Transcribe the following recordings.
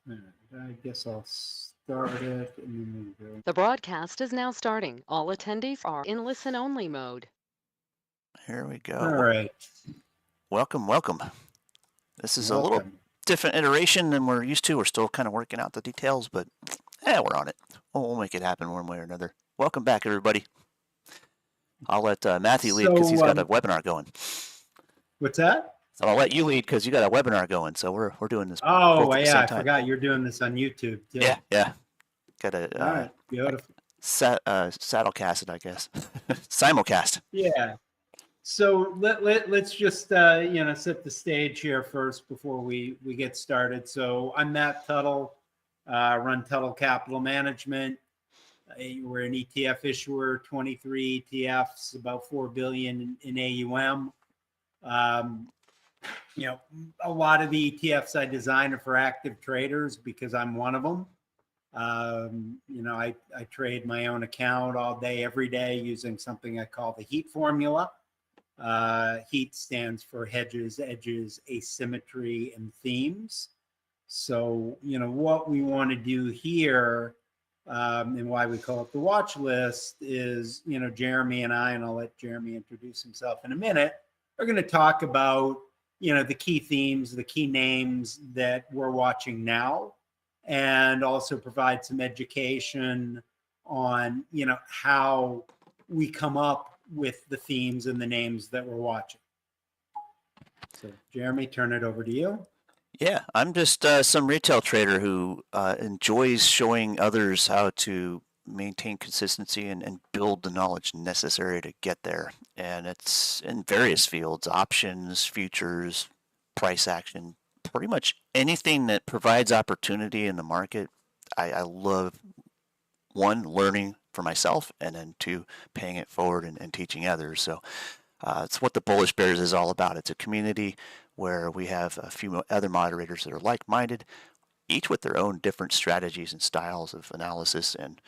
All right, I guess I'll start it and then we go. The broadcast is now starting. All attendees are in listen-only mode. Here we All go. right, Welcome, welcome. This is a little welcome. different iteration than we're used to. We're still kind of working out the details, but we're on it. We'll make it happen one way or another. Welcome back, everybody. I'll let Matthew lead because he's So, got a webinar going. what's that? So I'll let you lead because you got a webinar going. So we're doing this Oh, both at the yeah, same I time. forgot you're doing this on YouTube too. Yeah. Got All a right, beautiful. saddlecast, I guess. Simulcast. Yeah. So let's just set the stage here first before we get started. So I'm Matt Tuttle, run Tuttle Capital Management. We're an ETF issuer, 23 ETFs, about 4 billion in AUM. A lot of the ETFs I design are for active traders because I'm one of them. I trade my own account all day, every day using something I call the HEAT formula. HEAT stands for hedges, edges, asymmetry, and themes. So, what we want to do here, and why we call it the watch list is, Jeremy and I, and I'll let Jeremy introduce himself in a minute, are going to talk about, the key themes, the key names that we're watching now, and also provide some education on, how we come up with the themes and the names that we're watching. So, Jeremy, turn it over to you. Yeah, I'm just some retail trader who enjoys showing others how to maintain consistency and build the knowledge necessary to get there. And it's in various fields, options, futures, price action, pretty much anything that provides opportunity in the market. I love, one, learning for myself, and then two, paying it forward and teaching others. So it's what the Bullish Bears is all about. It's a community where we have a few other moderators that are like-minded, each with their own different strategies and styles of analysis and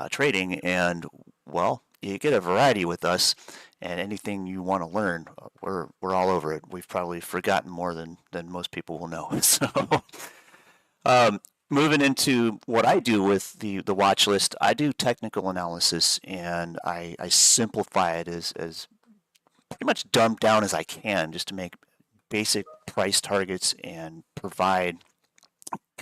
trading. And, well, you get a variety with us, and anything you want to learn, we're all over it. We've probably forgotten more than most people will know. So moving into what I do with the watch list, I do technical analysis, and I simplify it as pretty much dumbed down as I can, just to make basic price targets and provide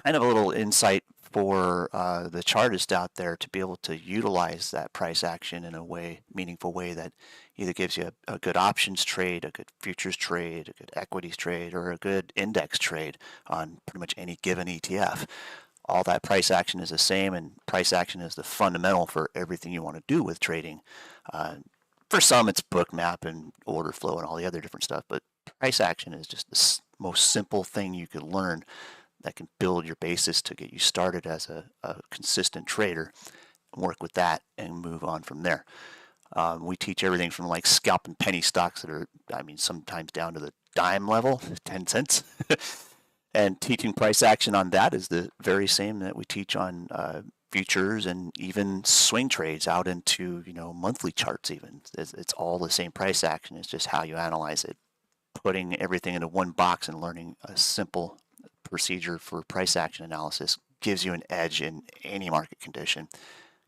kind of a little insight for the chartist out there to be able to utilize that price action in a meaningful way that either gives you a good options trade, a good futures trade, a good equities trade, or a good index trade on pretty much any given ETF. All that price action is the same, and price action is the fundamental for everything you want to do with trading. For some, it's book map and order flow and all the other different stuff, but price action is just the most simple thing you could learn that can build your basis to get you started as a consistent trader. Work with that and move on from there. We teach everything from like scalp and penny stocks that are, sometimes down to the dime level, 10 cents. And teaching price action on that is the very same that we teach on futures and even swing trades out into monthly charts. Even it's all the same price action. It's just how you analyze it. Putting everything into one box and learning a simple procedure for price action analysis gives you an edge in any market condition.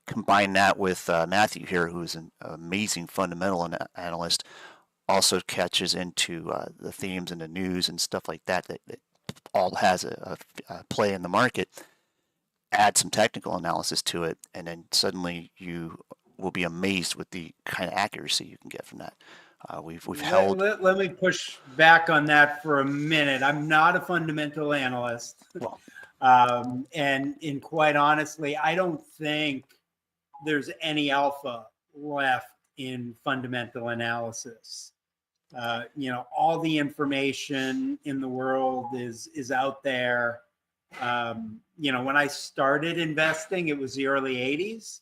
Combine that with Matthew here, who is an amazing fundamental analyst, also catches into the themes and the news and stuff like that that all has a play in the market. Add some technical analysis to it, and then suddenly you will be amazed with the kind of accuracy you can get from that. We've held. Let me push back on that for a minute. I'm not a fundamental analyst. Well, and quite honestly, I don't think there's any alpha left in fundamental analysis. All the information in the world is out there. When I started investing, it was the early 80s.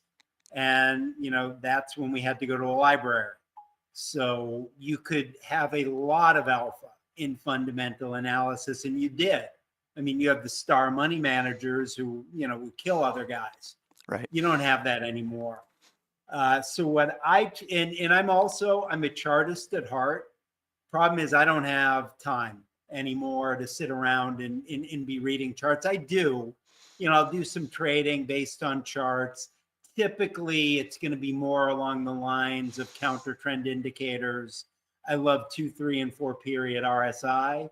And, that's when we had to go to a library. So you could have a lot of alpha in fundamental analysis, and you did. You have the star money managers who, would kill other guys. Right. You don't have that anymore. So what I'm a chartist at heart. Problem is I don't have time. anymore to sit around and be reading charts. I do, I'll do some trading based on charts. Typically, it's going to be more along the lines of counter trend indicators. I love 2, 3, and 4 period RSI.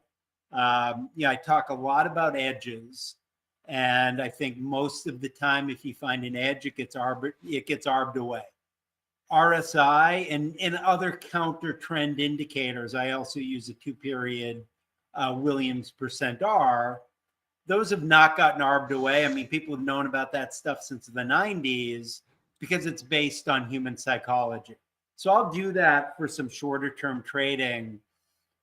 I talk a lot about edges, and I think most of the time, if you find an edge, it gets arbed away. RSI and other counter trend indicators. I also use a 2 period Williams percent R. Those have not gotten arbed away. I mean, people have known about that stuff since the 90s because it's based on human psychology. So I'll do that for some shorter term trading.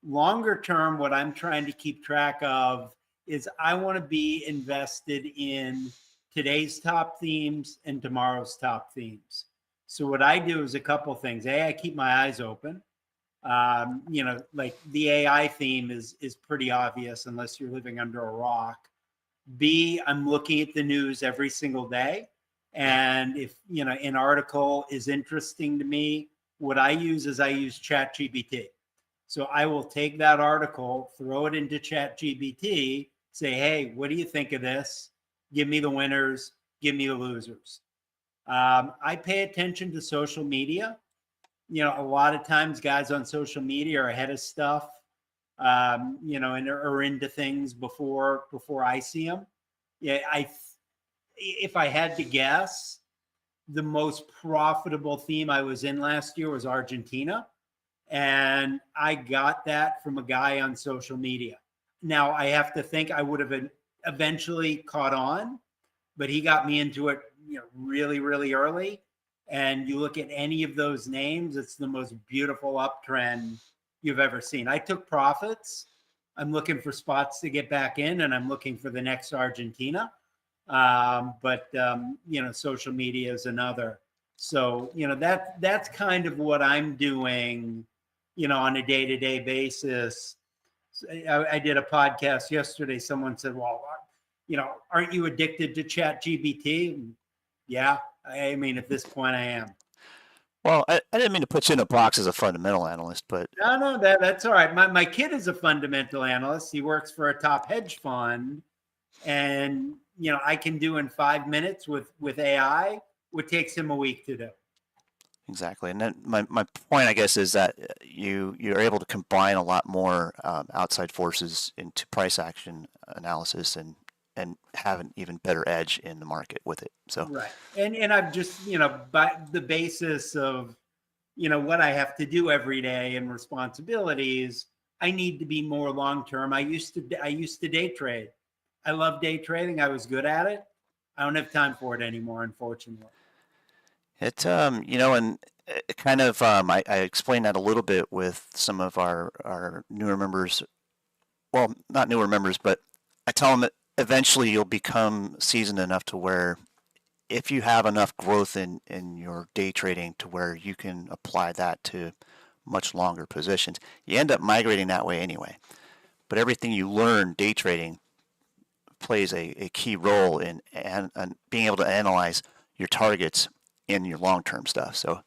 Longer term, what I'm trying to keep track of is I want to be invested in today's top themes and tomorrow's top themes. So what I do is a couple things. A, I keep my eyes open. Like the AI theme is pretty obvious unless you're living under a rock. B, I'm looking at the news every single day. And if, an article is interesting to me, what I use is I use ChatGPT. So I will take that article, throw it into ChatGPT, say, hey, what do you think of this? Give me the winners, give me the losers. I pay attention to social media. A lot of times guys on social media are ahead of stuff, and are into things before I see them. Yeah, if I had to guess, the most profitable theme I was in last year was Argentina. And I got that from a guy on social media. Now, I have to think I would have eventually caught on, but he got me into it really, really early. And you look at any of those names, it's the most beautiful uptrend you've ever seen. I took profits. I'm looking for spots to get back in, and I'm looking for the next Argentina. But social media is another. So, that's kind of what I'm doing, on a day-to-day basis. I did a podcast yesterday. Someone said, well, aren't you addicted to ChatGPT? Yeah. I mean, at this point I am. Well, I didn't mean to put you in a box as a fundamental analyst, but No, that's all right. My kid is a fundamental analyst. He works for a top hedge fund, and I can do in 5 minutes with AI what takes him a week to do. Exactly. And then my point, I guess, is that you're able to combine a lot more outside forces into price action analysis and have an even better edge in the market with it. So right. And I've just, by the basis of, what I have to do every day and responsibilities, I need to be more long-term. I used to day trade. I love day trading. I was good at it. I don't have time for it anymore, unfortunately. it, and it kind of, I explained that a little bit with some of our newer members. Well, not newer members, but I tell them that eventually you'll become seasoned enough to where if you have enough growth in your day trading to where you can apply that to much longer positions, you end up migrating that way anyway. But everything you learn day trading plays a key role in being able to analyze your targets in your long-term stuff. So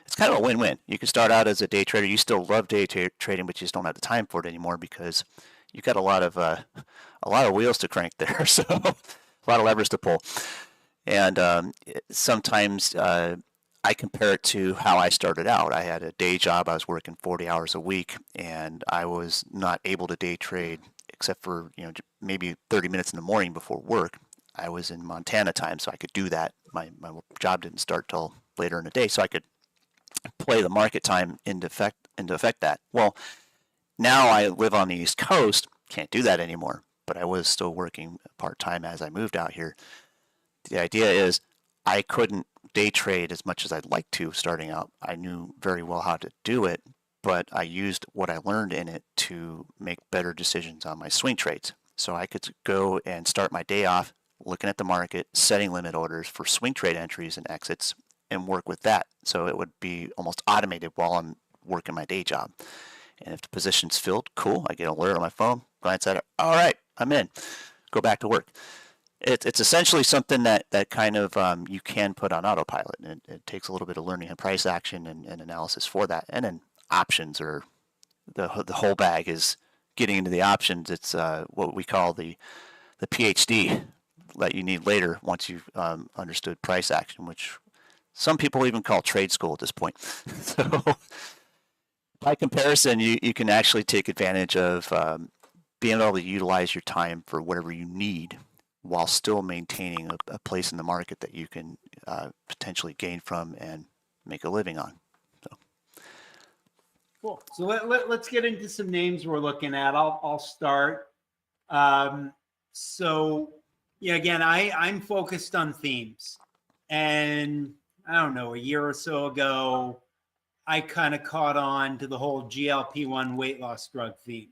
it's kind of a win-win. You can start out as a day trader. You still love day trading, but you just don't have the time for it anymore because you've got a lot of wheels to crank there. So a lot of levers to pull. And sometimes I compare it to how I started out. I had a day job. I was working 40 hours a week, and I was not able to day trade except for maybe 30 minutes in the morning before work. I was in Montana time, so I could do that. My job didn't start till later in the day, so I could play the market time into effect that. Well, now I live on the East Coast, can't do that anymore, but I was still working part-time as I moved out here. The idea is I couldn't day trade as much as I'd like to starting out. I knew very well how to do it, but I used what I learned in it to make better decisions on my swing trades. So I could go and start my day off looking at the market, setting limit orders for swing trade entries and exits, and work with that. So it would be almost automated while I'm working my day job. And if the position's filled, cool. I get an alert on my phone, glance at it. All right, I'm in. Go back to work. It's essentially something that kind of you can put on autopilot. And it takes a little bit of learning and price action and analysis for that. And then options are the whole bag is getting into the options, it's what we call the PhD that you need later once you've understood price action, which some people even call trade school at this point. So by comparison, you can actually take advantage of being able to utilize your time for whatever you need while still maintaining a place in the market that you can potentially gain from and make a living on. So. Cool. So let's get into some names we're looking at. I'll start. So yeah, again, I'm focused on themes, and I don't know, a year or so ago, I kind of caught on to the whole GLP-1 weight loss drug theme.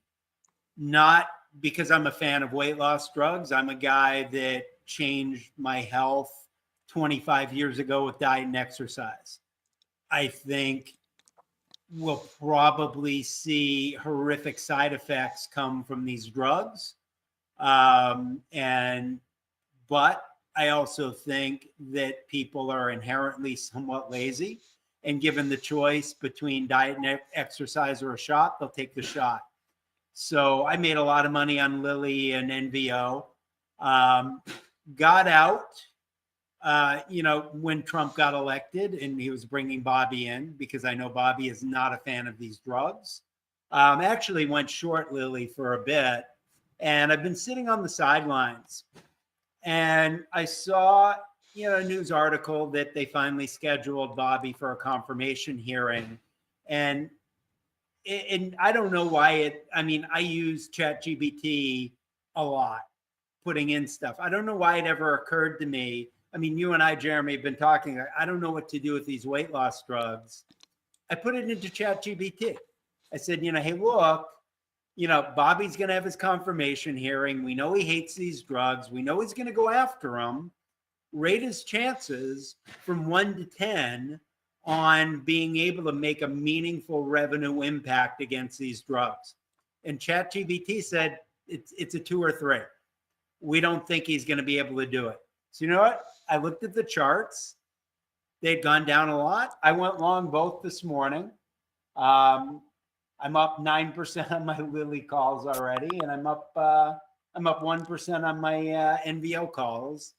Not because I'm a fan of weight loss drugs. I'm a guy that changed my health 25 years ago with diet and exercise. I think we'll probably see horrific side effects come from these drugs. But I also think that people are inherently somewhat lazy, and given the choice between diet and exercise or a shot, they'll take the shot. So I made a lot of money on Lilly and NVO. Got out, when Trump got elected and he was bringing Bobby in, because I know Bobby is not a fan of these drugs. Actually went short Lilly for a bit, and I've been sitting on the sidelines. And I saw, a news article that they finally scheduled Bobby for a confirmation hearing. And I don't know why I use ChatGPT a lot, putting in stuff. I don't know why it ever occurred to me. You and I, Jeremy, have been talking. I don't know what to do with these weight loss drugs. I put it into ChatGPT. I said, hey, look, Bobby's going to have his confirmation hearing. We know he hates these drugs. We know he's going to go after them. Rate his chances from 1 to 10 on being able to make a meaningful revenue impact against these drugs. And ChatGPT said it's a 2 or 3. We don't think he's going to be able to do it. So you know what? I looked at the charts. They'd gone down a lot. I went long both this morning. I'm up 9% on my Lilly calls already, and I'm up 1% on my NVO calls.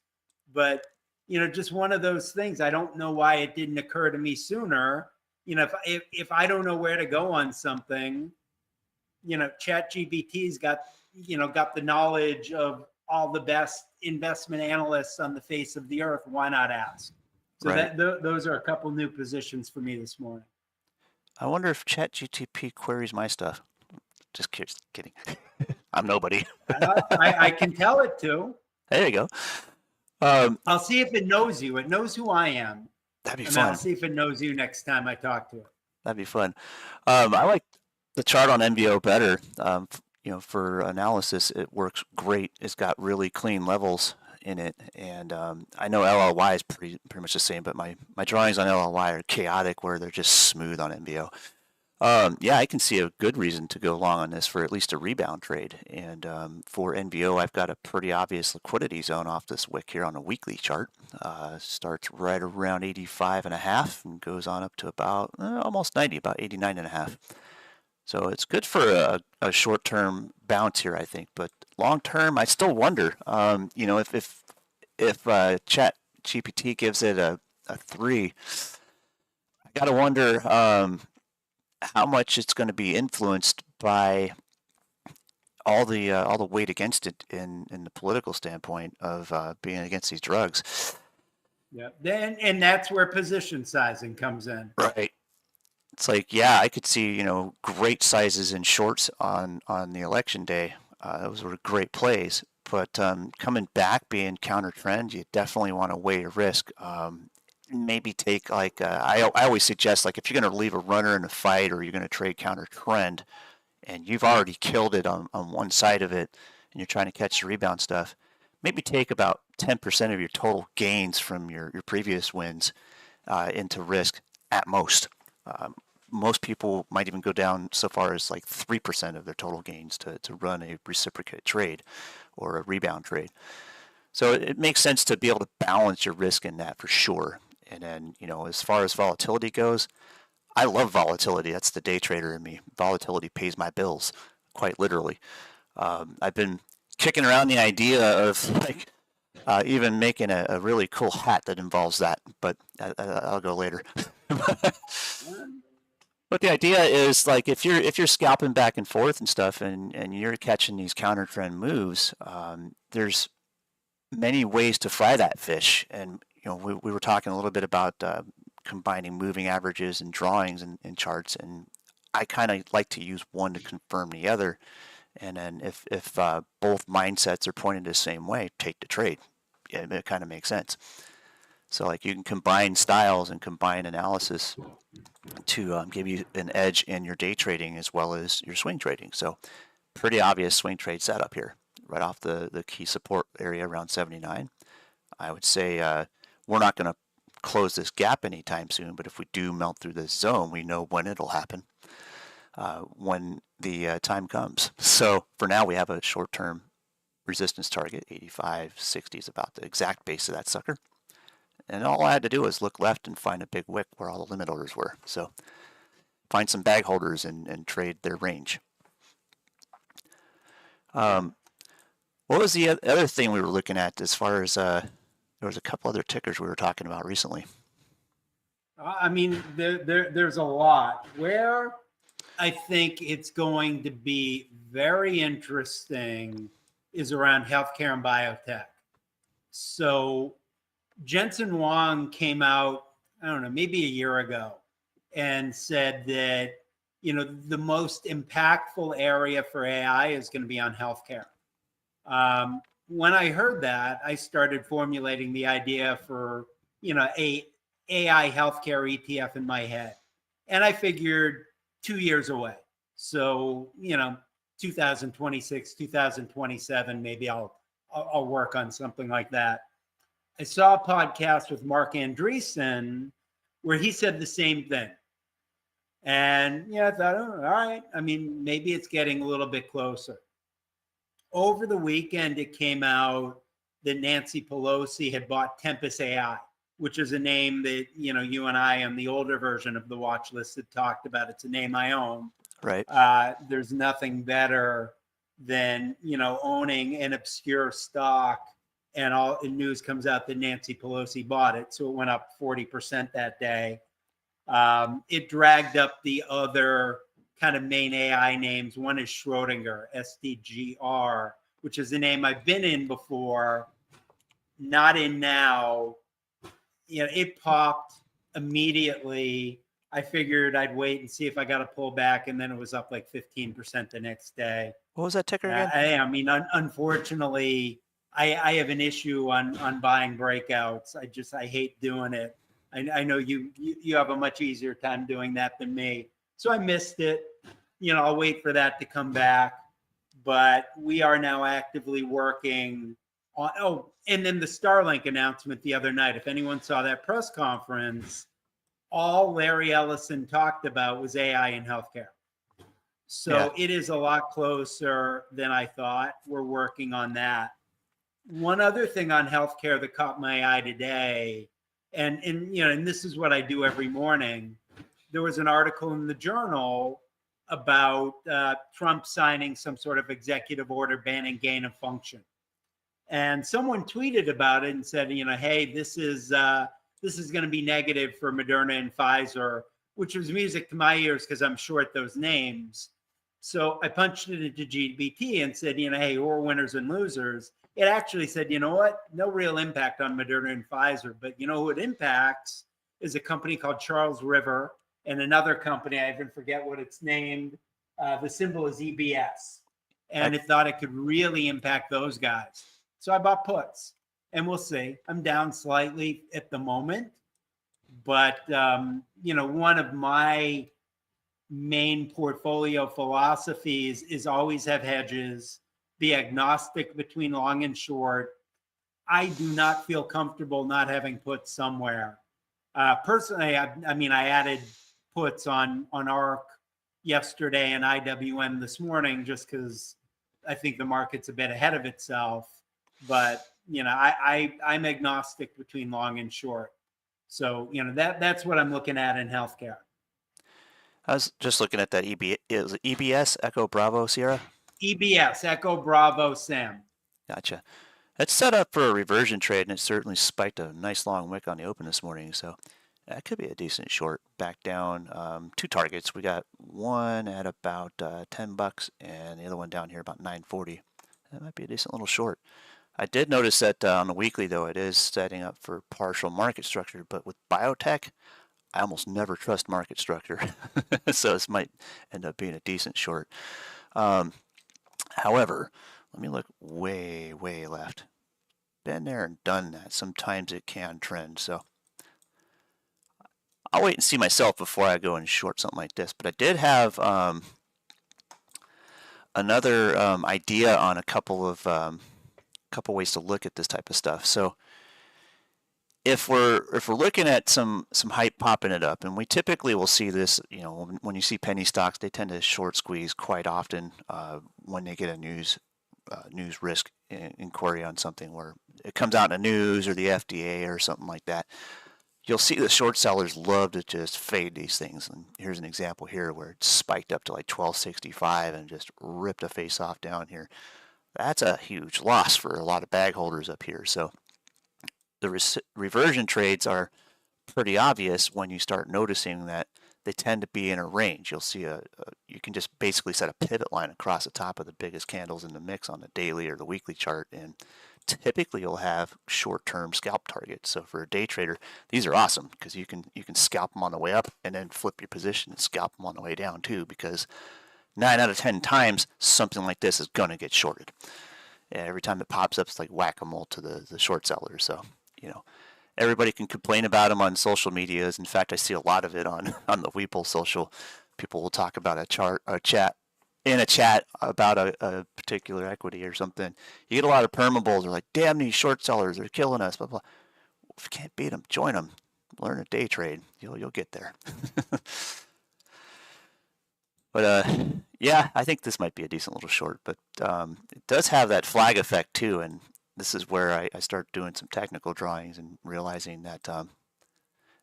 But just one of those things. I don't know why it didn't occur to me sooner. If I don't know where to go on something, ChatGPT's got the knowledge of all the best investment analysts on the face of the earth. Why not ask? So right. Those are a couple new positions for me this morning. I wonder if ChatGPT queries my stuff. Just kidding. I'm nobody. I can tell it to. There you go. I'll see if it knows you. It knows who I am. That'd be fun. I'll see if it knows you next time I talk to it. That'd be fun. I like the chart on NVO better. For analysis, it works great. It's got really clean levels in it, and I know LLY is pretty much the same, but my drawings on LLY are chaotic, where they're just smooth on NVO. I can see a good reason to go long on this for at least a rebound trade. And for NVO, I've got a pretty obvious liquidity zone off this wick here on a weekly chart. Starts right around 85.5 and goes on up to about almost 90, about 89.5. So it's good for a short-term bounce here, I think. But long-term, I still wonder, if ChatGPT gives it a 3, I got to wonder how much it's going to be influenced by all the weight against it in the political standpoint of being against these drugs. Yeah, and that's where position sizing comes in. Right. It's like, I could see great sizes in shorts on the election day. Those were great plays, but coming back being counter trend, you definitely want to weigh your risk. Maybe take I always suggest, if you're going to leave a runner in a fight or you're going to trade counter trend and you've already killed it on one side of it and you're trying to catch the rebound stuff, maybe take about 10% of your total gains from your previous wins into risk at most. Most people might even go down so far as 3% of their total gains to run a reciprocate trade or a rebound trade. So it makes sense to be able to balance your risk in that for sure. And then, as far as volatility goes, I love volatility. That's the day trader in me. Volatility pays my bills. quite literally. I've been kicking around the idea of like even making a really cool hat that involves that, but I'll go later. But the idea is like if you're scalping back and forth and stuff, and you're catching these counter trend moves, there's many ways to fry that fish. And we were talking a little bit about combining moving averages and drawings and charts, and I kind of like to use one to confirm the other. And then if both mindsets are pointing the same way, take the trade. Yeah, it kind of makes sense. So like you can combine styles and combine analysis to give you an edge in your day trading as well as your swing trading. So pretty obvious swing trade setup here, right off the key support area around 79. I would say we're not going to close this gap anytime soon, but if we do melt through this zone, we know when it'll happen, when the time comes. So for now, we have a short-term resistance target, 85.60 is about the exact base of that sucker. And all I had to do was look left and find a big wick where all the limit orders were. So find some bag holders and trade their range. What was the other thing we were looking at as far as there was a couple other tickers we were talking about recently? I mean, there's a lot. Where I think it's going to be very interesting is around healthcare and biotech. So Jensen Huang came out, I don't know, maybe a year ago and said that, the most impactful area for AI is going to be on healthcare. When I heard that, I started formulating the idea for, a AI healthcare ETF in my head. And I figured 2 years away. So, 2026, 2027, maybe I'll work on something like that. I saw a podcast with Mark Andreessen where he said the same thing. And I thought, oh, all right. I mean, maybe it's getting a little bit closer. Over the weekend, it came out that Nancy Pelosi had bought Tempest AI, which is a name that, you and I on the older version of the Watchlist had talked about. It's a name I own. Right. There's nothing better than, owning an obscure stock and news comes out that Nancy Pelosi bought it. So it went up 40% that day. It dragged up the other kind of main AI names. One is Schrodinger, SDGR, which is a name I've been in before, not in now. It popped immediately. I figured I'd wait and see if I got a pullback, and then it was up like 15% the next day. What was that ticker again? I mean, unfortunately, I have an issue on buying breakouts. I hate doing it. I know you have a much easier time doing that than me. So I missed it. I'll wait for that to come back. But we are now actively working on, and then the Starlink announcement the other night. If anyone saw that press conference, all Larry Ellison talked about was AI in healthcare. So It is a lot closer than I thought. We're working on that. One other thing on healthcare that caught my eye today, and this is what I do every morning. There was an article in the Journal about Trump signing some sort of executive order banning gain of function, and someone tweeted about it and said, hey, this is going to be negative for Moderna and Pfizer, which was music to my ears because I'm short those names. So I punched it into GBT and said, hey, who are winners and losers? It actually said, you know what? No real impact on Moderna and Pfizer, but who it impacts is a company called Charles River and another company, I even forget what it's named. The symbol is EBS. And it thought it could really impact those guys. So I bought puts, and we'll see. I'm down slightly at the moment, but one of my main portfolio philosophies is always have hedges, be agnostic between long and short. I do not feel comfortable not having puts somewhere. Personally, I added puts on ARC yesterday and IWM this morning just because I think the market's a bit ahead of itself. But I'm agnostic between long and short. So that's what I'm looking at in healthcare. I was just looking at that is it EBS, Echo Bravo Sierra? EBS, Echo Bravo Sam. Gotcha. It's set up for a reversion trade, and it certainly spiked a nice long wick on the open this morning. So that could be a decent short. Back down 2 targets. We got one at about $10, and the other one down here about 9.40. That might be a decent little short. I did notice that on the weekly, though, it is setting up for partial market structure. But with biotech, I almost never trust market structure, so this might end up being a decent short. However, let me look way left. Been there and done that. Sometimes it can trend, so I'll wait and see myself before I go and short something like this. But I did have another idea on a couple ways to look at this type of stuff. So if we're looking at some hype popping it up, and we typically will see this, when you see penny stocks, they tend to short squeeze quite often when they get a news risk inquiry on something where it comes out in the news or the FDA or something like that. You'll see the short sellers love to just fade these things. And here's an example here where it spiked up to like 1265 and just ripped a face off down here. That's a huge loss for a lot of bag holders up here. So the reversion trades are pretty obvious when you start noticing that they tend to be in a range. You'll see you can just basically set a pivot line across the top of the biggest candles in the mix on the daily or the weekly chart, and typically you'll have short-term scalp targets. So for a day trader, these are awesome because you can scalp them on the way up and then flip your position and scalp them on the way down too, because 9 out of 10 times something like this is going to get shorted. And every time it pops up, it's like whack-a-mole to the short sellers. So everybody can complain about them on social medias. In fact, I see a lot of it on the Weeple social. People will talk about a chat about a particular equity or something. You get a lot of permabulls are like, damn, these short sellers, they're killing us, blah, blah. If you can't beat them, join them. Learn a day trade. You'll get there. But yeah, I think this might be a decent little short, but it does have that flag effect too, and this is where I start doing some technical drawings and realizing that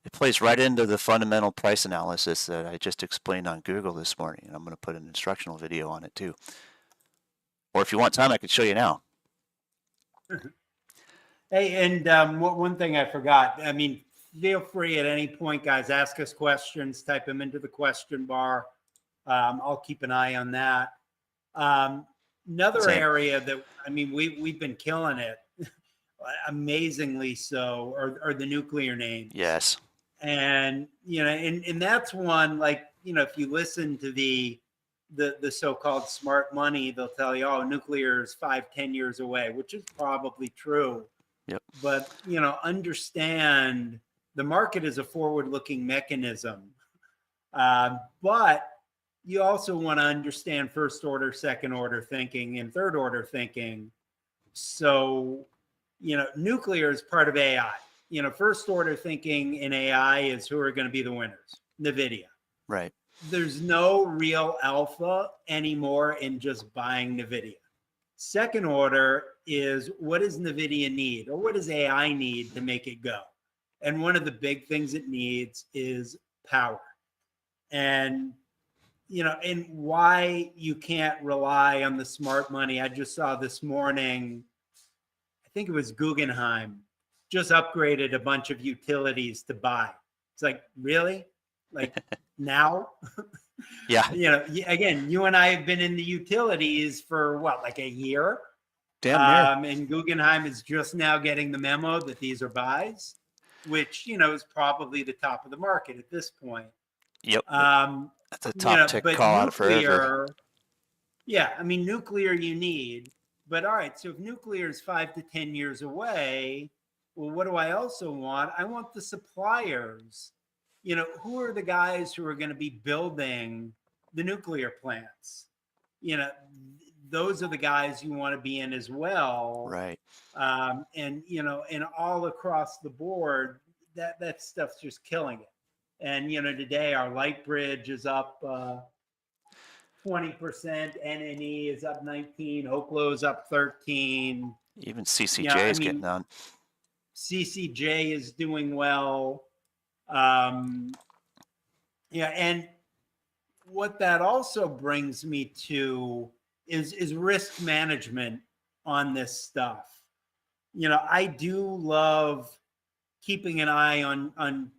it plays right into the fundamental price analysis that I just explained on Google this morning, and I'm going to put an instructional video on it too. Or if you want time, I could show you now. Hey, and one thing I forgot, feel free at any point, guys, ask us questions, type them into the question bar. I'll keep an eye on that. Another Same. area that, we've been killing it, amazingly so, are the nuclear names. Yes. And, and that's one, if you listen to the so-called smart money, they'll tell you, oh, nuclear is 5-10 years away, which is probably true. Yep. But, understand the market is a forward-looking mechanism. But you also want to understand first order, second order thinking, and third order thinking. So, nuclear is part of AI. First order thinking in AI is who are going to be the winners, NVIDIA. Right. There's no real alpha anymore in just buying NVIDIA. Second order is, what does NVIDIA need, or what does AI need to make it go? And one of the big things it needs is power. And and why you can't rely on the smart money. I just saw this morning, I think it was Guggenheim, just upgraded a bunch of utilities to buy. It's like, really? Like now? Yeah. Again, you and I have been in the utilities for what, like a year? Damn near. And Guggenheim is just now getting the memo that these are buys, which, is probably the top of the market at this point. Yep. That's a top tick call out forever. Yeah, nuclear you need, but all right. So if nuclear is 5 to 10 years away, well, what do I also want? I want the suppliers. Who are the guys who are going to be building the nuclear plants? Those are the guys you want to be in as well. Right. And all across the board, that stuff's just killing it. And, today our light bridge is up 20%, NNE is up 19, Oklo is up 13. Even CCJ is getting on. CCJ is doing well. And what that also brings me to is risk management on this stuff. I do love keeping an eye on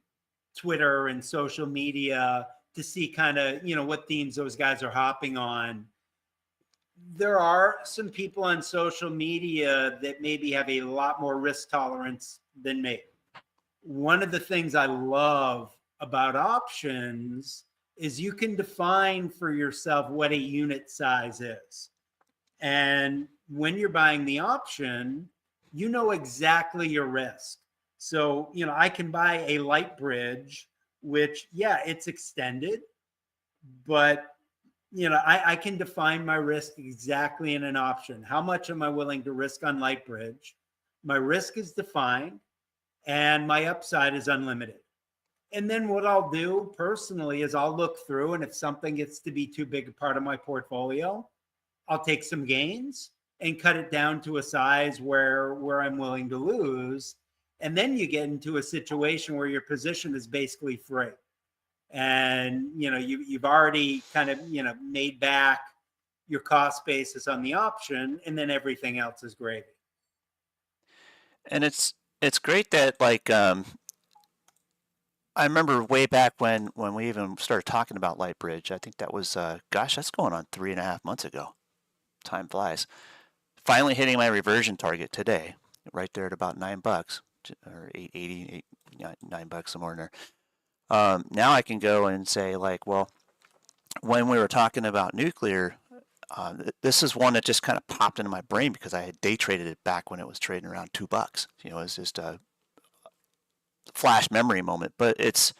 Twitter and social media to see kind of, what themes those guys are hopping on. There are some people on social media that maybe have a lot more risk tolerance than me. One of the things I love about options is you can define for yourself what a unit size is. And when you're buying the option, you know exactly your risk. So, I can buy a light bridge, which, yeah, it's extended, but, I can define my risk exactly in an option. How much am I willing to risk on light bridge? My risk is defined and my upside is unlimited. And then what I'll do personally is I'll look through, and if something gets to be too big a part of my portfolio, I'll take some gains and cut it down to a size where I'm willing to lose. And then you get into a situation where your position is basically free. And you've already kind of made back your cost basis on the option, and then everything else is gravy. And it's great that like I remember way back when we even started talking about Lightbridge. I think that was that's going on 3.5 months ago. Time flies. Finally hitting my reversion target today, right there at about $9 or $8.80, $9 somewhere in there. Now I can go and say like, well, when we were talking about nuclear, this is one that just kind of popped into my brain because I had day traded it back when it was trading around $2. It's just a flash memory moment, but it's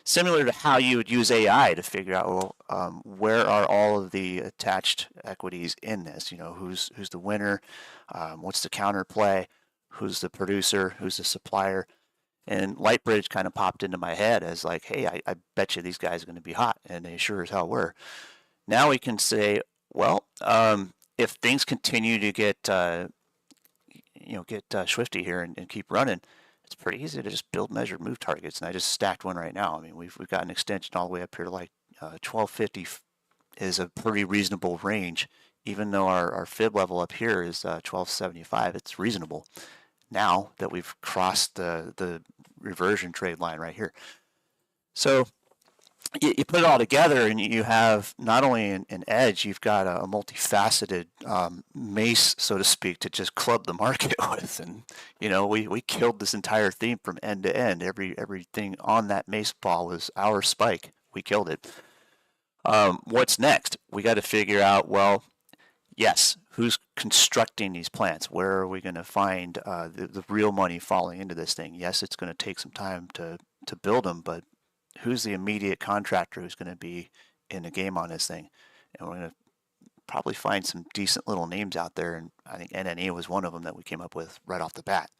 similar to how you would use AI to figure out, well, where are all of the attached equities in this? Who's the winner? What's the counterplay? Who's the producer? Who's the supplier? And Lightbridge kind of popped into my head as like, hey, I bet you these guys are going to be hot, and they sure as hell were. Now we can say, well, if things continue to get swifty here and keep running, it's pretty easy to just build measured move targets. And I just stacked one right now. I mean, we've got an extension all the way up here to like 1250 is a pretty reasonable range. Even though our fib level up here is 1275, it's reasonable. Now that we've crossed the reversion trade line right here. So you put it all together and you have not only an edge, you've got a multifaceted mace, so to speak, to just club the market with. And, we killed this entire theme from end to end. Everything on that mace ball was our spike. We killed it. What's next? We got to figure out, well, yes, who's constructing these plants? Where are we going to find the real money falling into this thing? Yes, it's going to take some time to build them, but who's the immediate contractor who's going to be in the game on this thing? And we're going to probably find some decent little names out there, and I think NNE was one of them that we came up with right off the bat.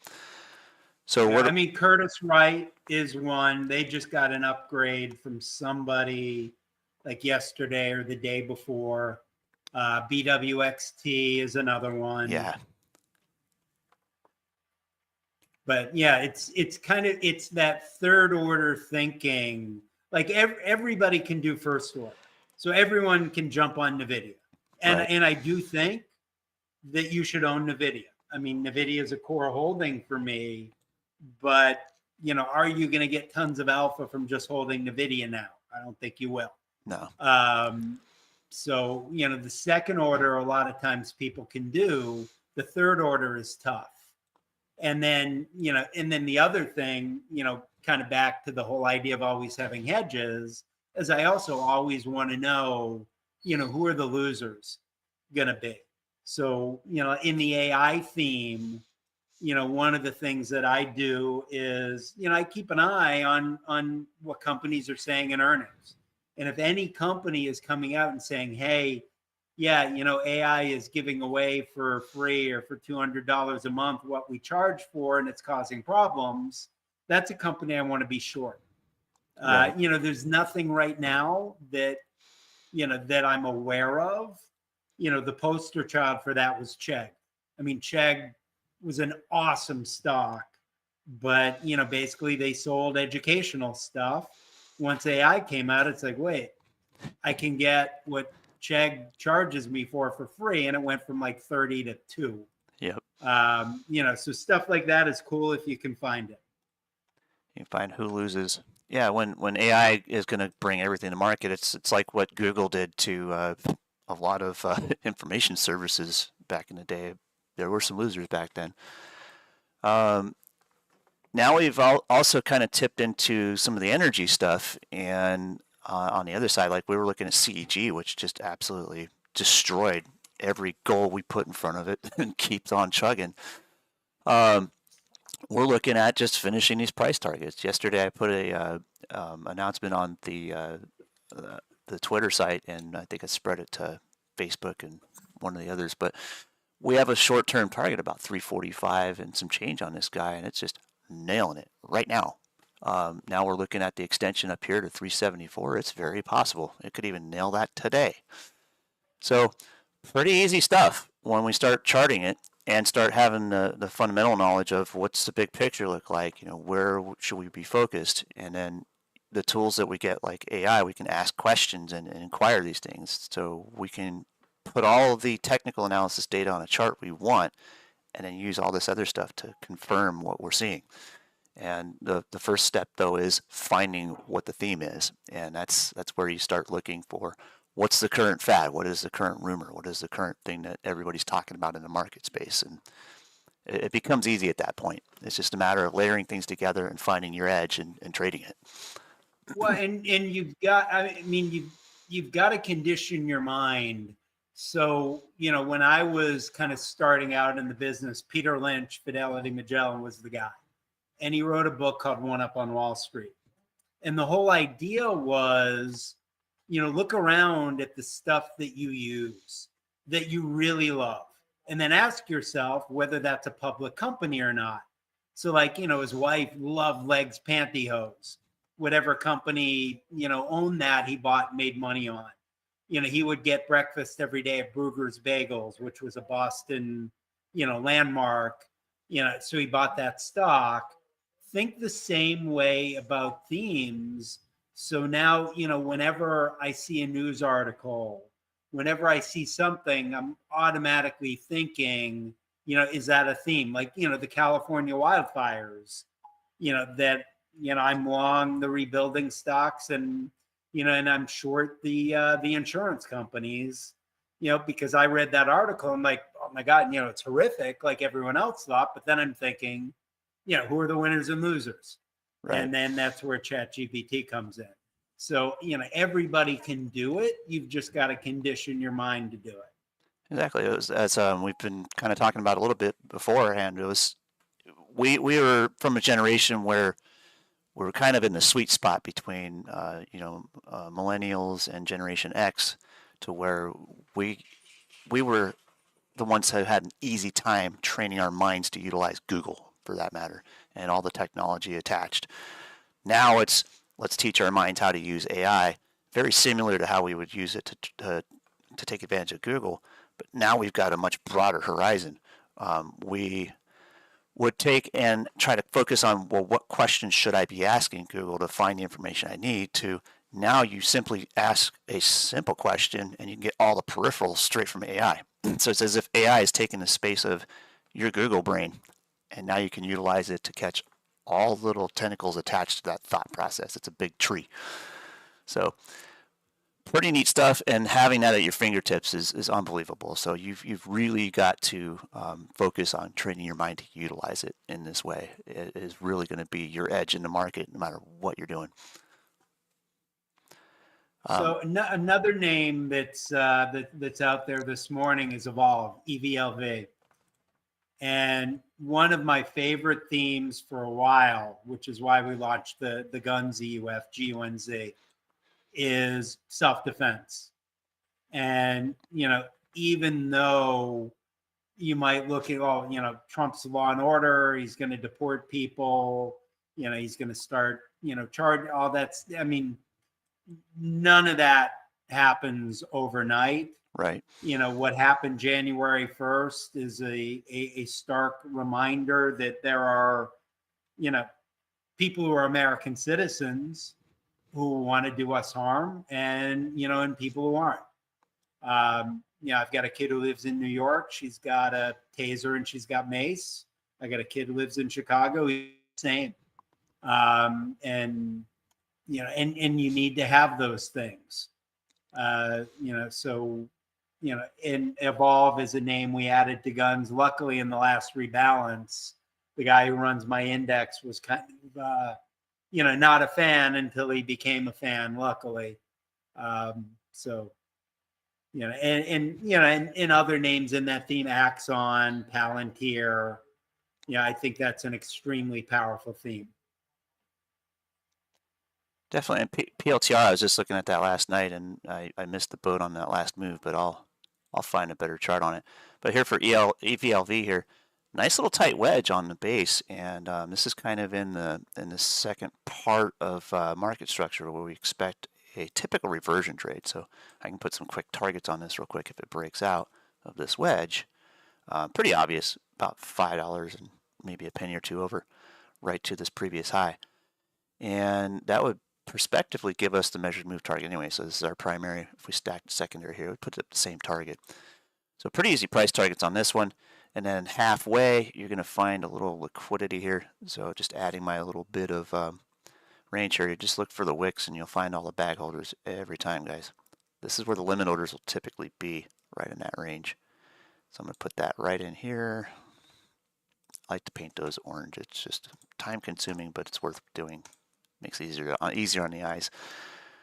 So Curtis Wright is one. They just got an upgrade from somebody like yesterday or the day before. BWXT is another one. Yeah. But yeah, it's that third order thinking. Like everybody can do first order, so everyone can jump on NVIDIA, and I do think that you should own NVIDIA. I mean, NVIDIA is a core holding for me, but are you going to get tons of alpha from just holding NVIDIA now? I don't think you will. No. So the second order a lot of times people can do. The third order is tough. And then, the other thing, kind of back to the whole idea of always having hedges, is I also always want to know, who are the losers going to be? So, in the AI theme, one of the things that I do is, I keep an eye on what companies are saying in earnings. And if any company is coming out and saying, hey, yeah, AI is giving away for free or for $200 a month what we charge for, and it's causing problems, that's a company I want to be short. Right. There's nothing right now that, that I'm aware of. The poster child for that was Chegg. I mean, Chegg was an awesome stock, but, basically they sold educational stuff. Once AI came out, it's like, wait, I can get what Chegg charges me for free, and it went from like 30 to 2. Yep. So stuff like that is cool if you can find it. You find who loses. Yeah, when AI is going to bring everything to market, it's like what Google did to a lot of information services back in the day. There were some losers back then. Now we've also kind of tipped into some of the energy stuff, and on the other side, like we were looking at CEG, which just absolutely destroyed every goal we put in front of it and keeps on chugging. We're looking at just finishing these price targets. Yesterday, I put a announcement on the Twitter site, and I think I spread it to Facebook and one of the others. But we have a short-term target about 345 and some change on this guy, and it's just nailing it right now. Now we're looking at the extension up here to 374. It's very possible. It could even nail that today. So pretty easy stuff when we start charting it and start having the fundamental knowledge of what's the big picture look like, where should we be focused, and then the tools that we get like AI, we can ask questions and inquire these things, so we can put all of the technical analysis data on a chart we want, and then use all this other stuff to confirm what we're seeing. And the first step though is finding what the theme is, and that's where you start looking for what's the current fad, what is the current rumor, what is the current thing that everybody's talking about in the market space, and it becomes easy at that point. It's just a matter of layering things together and finding your edge and trading it. Well, and you've got, you've got to condition your mind. So, when I was kind of starting out in the business, Peter Lynch, Fidelity Magellan, was the guy. And he wrote a book called One Up on Wall Street. And the whole idea was, look around at the stuff that you use, that you really love, and then ask yourself whether that's a public company or not. So like, his wife loved Legs Pantyhose. Whatever company, owned that, he bought and made money on. He would get breakfast every day at Brugger's Bagels, which was a Boston, landmark, so he bought that stock. Think the same way about themes. So now, whenever I see a news article, whenever I see something, I'm automatically thinking, is that a theme? Like, the California wildfires, that, I'm long the rebuilding stocks, and, and I'm short the insurance companies, because I read that article. I'm like, oh my God, it's horrific, like everyone else thought. But then I'm thinking, who are the winners and losers? Right. And then that's where ChatGPT comes in. So, everybody can do it. You've just got to condition your mind to do it. Exactly. It was, as we've been kind of talking about a little bit beforehand, it was, we were from a generation where we're kind of in the sweet spot between, millennials and Generation X, to where we were the ones who had an easy time training our minds to utilize Google, for that matter, and all the technology attached. Now it's, let's teach our minds how to use AI, very similar to how we would use it to take advantage of Google, but now we've got a much broader horizon. We would take and try to focus on, well, what questions should I be asking Google to find the information I need, to now you simply ask a simple question and you can get all the peripherals straight from AI. So it's as if AI is taking the space of your Google brain, and now you can utilize it to catch all little tentacles attached to that thought process. It's a big tree. So pretty neat stuff, and having that at your fingertips is unbelievable. So you've really got to focus on training your mind to utilize it in this way. It is really going to be your edge in the market, no matter what you're doing. So another name that's out there this morning is Evolve, EVLV. And one of my favorite themes for a while, which is why we launched the GUNZ, GUNZ, is self-defense. And, even though you might look at, Trump's law and order, he's going to deport people, he's going to start, charge all that. None of that happens overnight. Right. What happened January 1st is a stark reminder that there are, people who are American citizens who want to do us harm, and and people who aren't. I've got a kid who lives in New York. She's got a taser and she's got mace. I got a kid who lives in Chicago. He's the same. And you need to have those things. So and Evolve is a name we added to guns. Luckily, in the last rebalance, the guy who runs my index was kind of not a fan until he became a fan, luckily. So and other names in that theme, Axon, Palantir. I think that's an extremely powerful theme. Definitely. And PLTR, I was just looking at that last night, and I missed the boat on that last move, but I'll find a better chart on it. But here for EVLV here, nice little tight wedge on the base, and this is kind of in the second part of market structure where we expect a typical reversion trade. So I can put some quick targets on this real quick if it breaks out of this wedge. Pretty obvious, about $5 and maybe a penny or two over right to this previous high. And that would prospectively give us the measured move target anyway. So this is our primary. If we stack the secondary here, we put up the same target. So pretty easy price targets on this one. And then halfway, you're going to find a little liquidity here. So just adding my little bit of range here, you just look for the wicks and you'll find all the bag holders every time, guys. This is where the limit orders will typically be, right in that range. So I'm going to put that right in here. I like to paint those orange. It's just time consuming, but it's worth doing. Makes it easier on the eyes.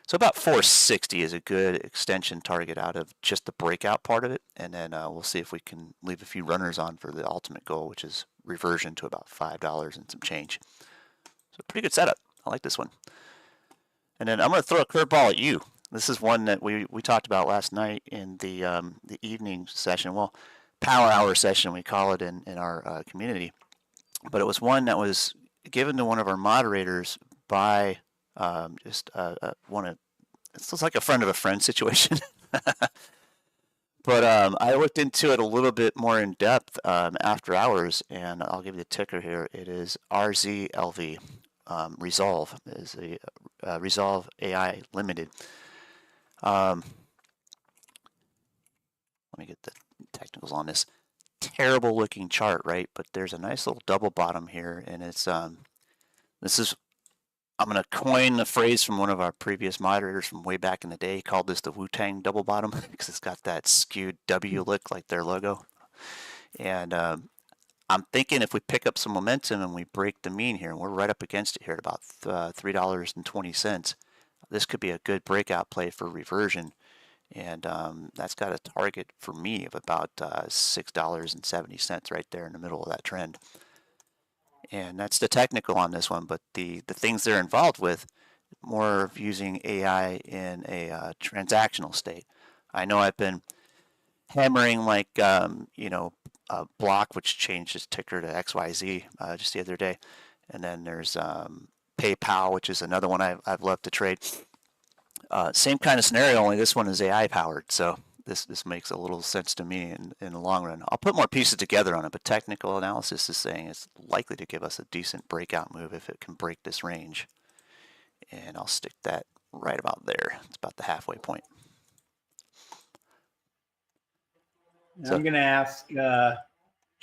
So about 460 is a good extension target out of just the breakout part of it. And then we'll see if we can leave a few runners on for the ultimate goal, which is reversion to about $5 and some change. So pretty good setup. I like this one. And then I'm going to throw a curveball at you. This is one that we talked about last night in the evening session. Well, power hour session, we call it in our community. But it was one that was given to one of our moderators by it's like a friend of a friend situation. But I looked into it a little bit more in depth after hours, and I'll give you the ticker here. It is RZLV. Resolve is a Resolve AI Limited. Let me get the technicals on this. Terrible looking chart, right? But there's a nice little double bottom here, and it's this is, I'm going to coin the phrase from one of our previous moderators from way back in the day. He called this the Wu-Tang double bottom because it's got that skewed W look like their logo. And I'm thinking if we pick up some momentum and we break the mean here, and we're right up against it here at about $3.20, this could be a good breakout play for reversion. And that's got a target for me of about $6.70 right there in the middle of that trend. And that's the technical on this one, but the things they're involved with, more of using AI in a transactional state. I know I've been hammering like, Block, which changed its ticker to XYZ just the other day. And then there's PayPal, which is another one I've loved to trade. Same kind of scenario, only this one is AI powered. So this makes a little sense to me in the long run. I'll put more pieces together on it, but technical analysis is saying it's likely to give us a decent breakout move if it can break this range. And I'll stick that right about there. It's about the halfway point. So, I'm going to ask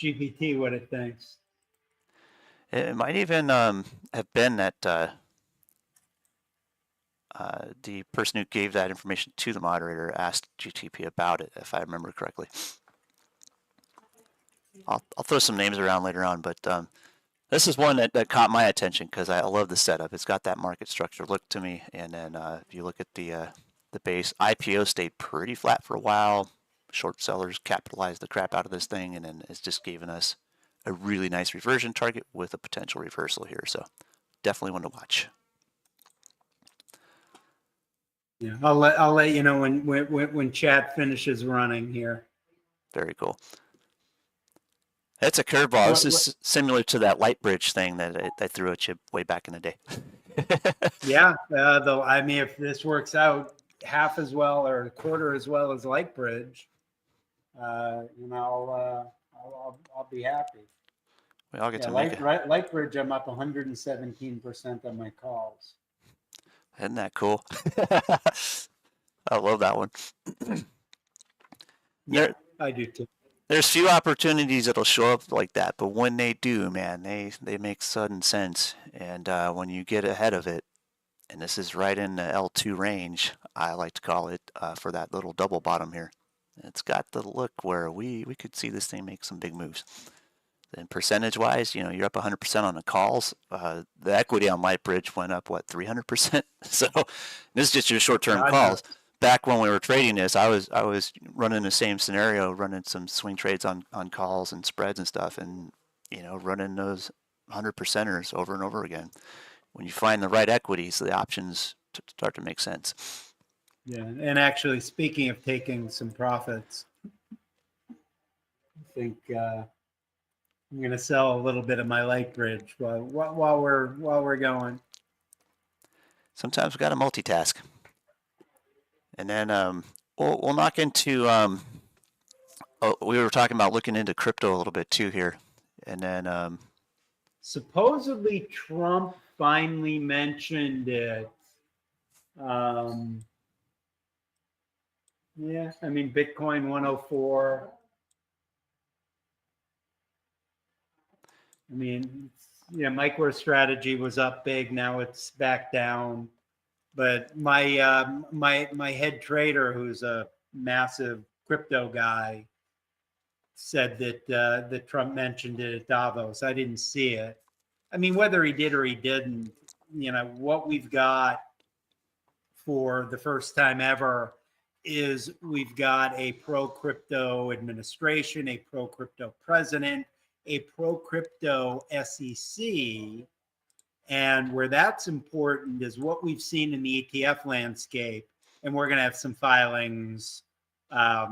GPT what it thinks. It might even have been that the person who gave that information to the moderator asked GTP about it, if I remember correctly. I'll throw some names around later on, but this is one that caught my attention because I love the setup. It's got that market structure look to me, and then if you look at the base, IPO stayed pretty flat for a while. Short sellers capitalized the crap out of this thing, and then it's just given us a really nice reversion target with a potential reversal here. So definitely one to watch. Yeah, I'll let you know when chat finishes running here. Very cool. That's a curveball. This is similar to that light bridge thing that I threw at you way back in the day. Yeah, though I mean, if this works out half as well or a quarter as well as light bridge, I'll be happy. We all get to Light bridge. I'm up 117% on my calls. Isn't that cool? I love that one. Yeah, I do too. There's few opportunities that'll show up like that, but when they do, man, they make sudden sense. And when you get ahead of it, and this is right in the L2 range, I like to call it, for that little double bottom here. It's got the look where we could see this thing make some big moves. And percentage-wise, you're up 100% on the calls. The equity on LightBridge went up, 300%? So this is just your short-term calls. Back when we were trading this, I was running the same scenario, running some swing trades on calls and spreads and stuff, and running those 100%ers over and over again. When you find the right equities, the options start to make sense. Yeah, and actually, speaking of taking some profits, I think I'm going to sell a little bit of my LightBridge while we're going. Sometimes we got to multitask. And then we'll knock into. We were talking about looking into crypto a little bit too here, and then supposedly Trump finally mentioned it. Yeah, I mean Bitcoin 104. I mean, MicroStrategy was up big. Now it's back down. But my my head trader, who's a massive crypto guy, said that Trump mentioned it at Davos. I didn't see it. I mean, whether he did or he didn't, what we've got for the first time ever is we've got a pro-crypto administration, a pro-crypto president, a pro-crypto SEC. And where that's important is what we've seen in the ETF landscape. And we're going to have some filings. I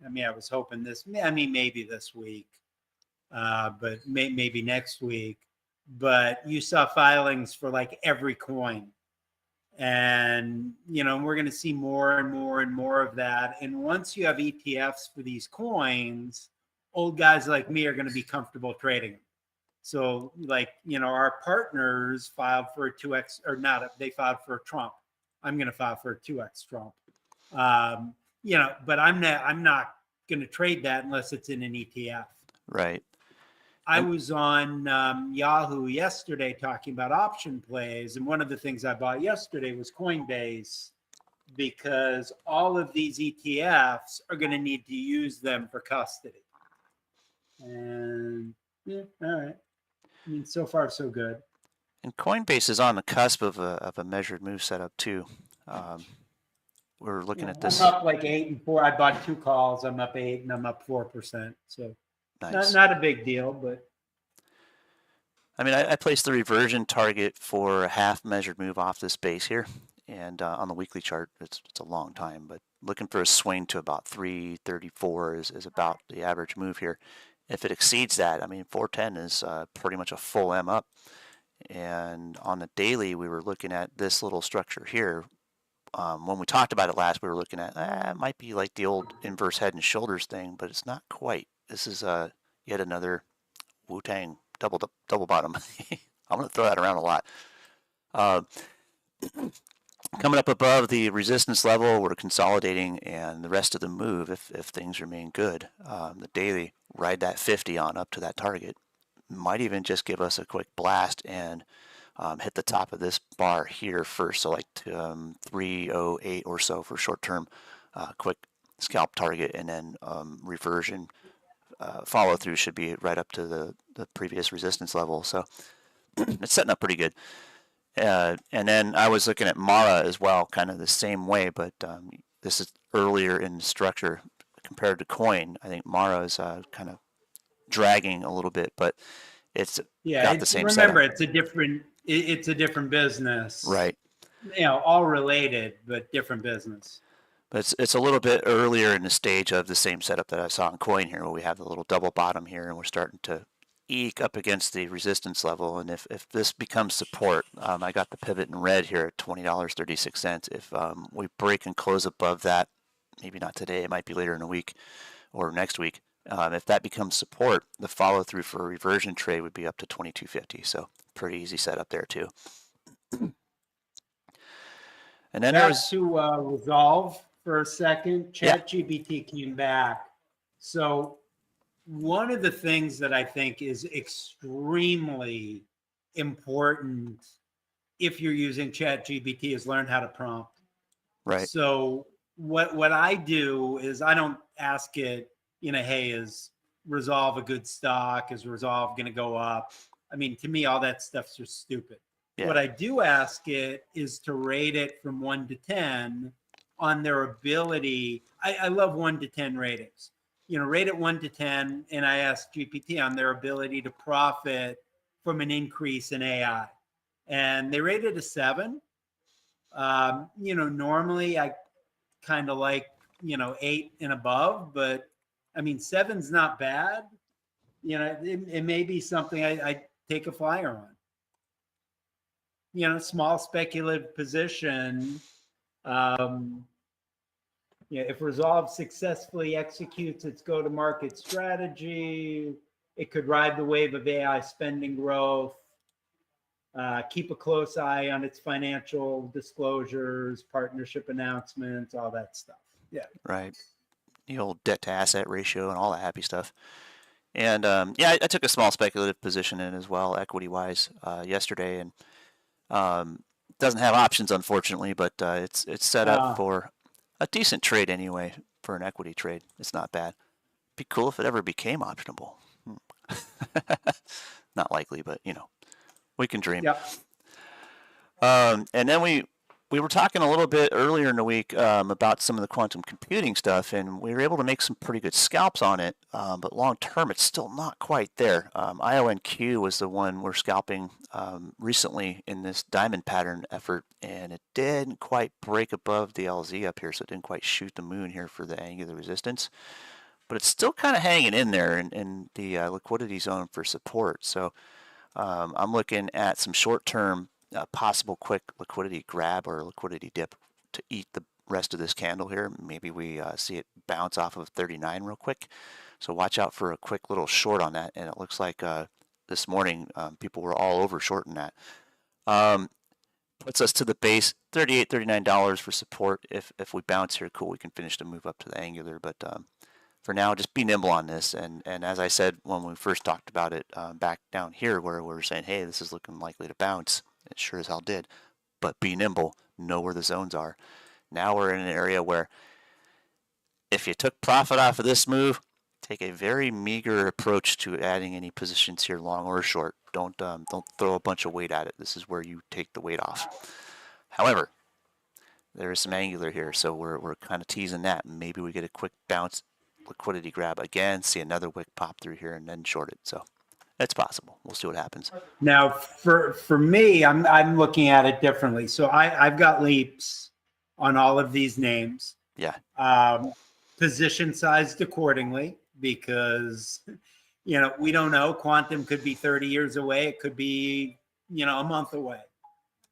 was hoping maybe this week, but maybe next week. But you saw filings for like every coin. And, we're going to see more and more and more of that. And once you have ETFs for these coins, old guys like me are going to be comfortable trading them. So our partners filed for a 2X or not, they filed for a Trump. I'm going to file for a 2X Trump. But I'm not going to trade that unless it's in an ETF. Right. I was on Yahoo yesterday talking about option plays. And one of the things I bought yesterday was Coinbase, because all of these ETFs are going to need to use them for custody. And yeah, all right. I mean, so far so good. And Coinbase is on the cusp of a measured move setup too. We're looking at this. I'm up like 8 and 4. I bought 2 calls. I'm up 8 and I'm up 4%. So nice. Not a big deal, but I mean, I placed the reversion target for a half measured move off this base here, and on the weekly chart, it's a long time, but looking for a swing to about 334 is about the average move here. If it exceeds that, I mean, 410 is pretty much a full M up. And on the daily, we were looking at this little structure here. When we talked about it last, we were looking at, it might be like the old inverse head and shoulders thing, but it's not quite. This is yet another Wu-Tang double bottom. I'm going to throw that around a lot. Coming up above the resistance level, we're consolidating, and the rest of the move, if things remain good, the daily, ride that 50 on up to that target. Might even just give us a quick blast and hit the top of this bar here first, so like 308 or so for short-term quick scalp target, and then reversion follow-through should be right up to the previous resistance level. So it's setting up pretty good. And then I was looking at Mara as well, kind of the same way, but this is earlier in the structure compared to Coin. I think Mara is kind of dragging a little bit, but it's got the same remember setup. it's a different business, Right? All related but different business. But it's a little bit earlier in the stage of the same setup that I saw in Coin here, where we have the little double bottom here, and we're starting to eke up against the resistance level. And if this becomes support, I got the pivot in red here at $20.36. If we break and close above that, maybe not today, it might be later in the week or next week. If that becomes support, the follow through for a reversion trade would be up to $22.50. So pretty easy setup there too. And then Back there's to Resolve for a second. Yeah. ChatGPT came back. So one of the things that I think is extremely important if you're using ChatGPT is learn how to prompt. right. So what I do is I don't ask it, hey, is Resolve a good stock? Is Resolve going to go up? I mean, to me, all that stuff's just stupid. Yeah. What I do ask it is to rate it from 1 to 10 on their ability. I love 1 to 10 ratings. Rate it 1 to 10, and I ask GPT on their ability to profit from an increase in AI. And they rated a 7. Normally I kind of like, 8 and above, but I mean, 7's not bad. It may be something I take a flyer on. Small speculative position. If Resolve successfully executes its go-to-market strategy, it could ride the wave of AI spending growth. Keep a close eye on its financial disclosures, partnership announcements, all that stuff. Yeah. Right. The old debt to asset ratio and all that happy stuff. And I took a small speculative position in as well, equity wise, yesterday, and doesn't have options unfortunately, but it's set up for a decent trade anyway. For an equity trade, it's not bad. Be cool if it ever became optionable. Not likely, but we can dream. Yep. And then we were talking a little bit earlier in the week about some of the quantum computing stuff, and we were able to make some pretty good scalps on it. But long term, it's still not quite there. IONQ was the one we're scalping recently in this diamond pattern effort, and it didn't quite break above the LZ up here, so it didn't quite shoot the moon here for the angular resistance. But it's still kind of hanging in there in the liquidity zone for support. So I'm looking at some short-term possible quick liquidity grab or liquidity dip to eat the rest of this candle here. Maybe we see it bounce off of 39 real quick. So watch out for a quick little short on that. And it looks like this morning people were all over shorting that. Puts us to the base, $38, $39 for support. If we bounce here, cool, we can finish the move up to the angular. But for now, just be nimble on this. And as I said when we first talked about it back down here where we were saying, hey, this is looking likely to bounce. It sure as hell did. But be nimble, know where the zones are. Now we're in an area where if you took profit off of this move, take a very meager approach to adding any positions here, long or short. Don't throw a bunch of weight at it. This is where you take the weight off. However, there is some angular here, so we're kind of teasing that. Maybe we get a quick bounce, liquidity grab again, see another wick pop through here, and then short it. So it's possible. We'll see what happens. Now, for me, I'm looking at it differently. So I've got leaps on all of these names. Yeah. Position sized accordingly because we don't know. Quantum could be 30 years away. It could be a month away.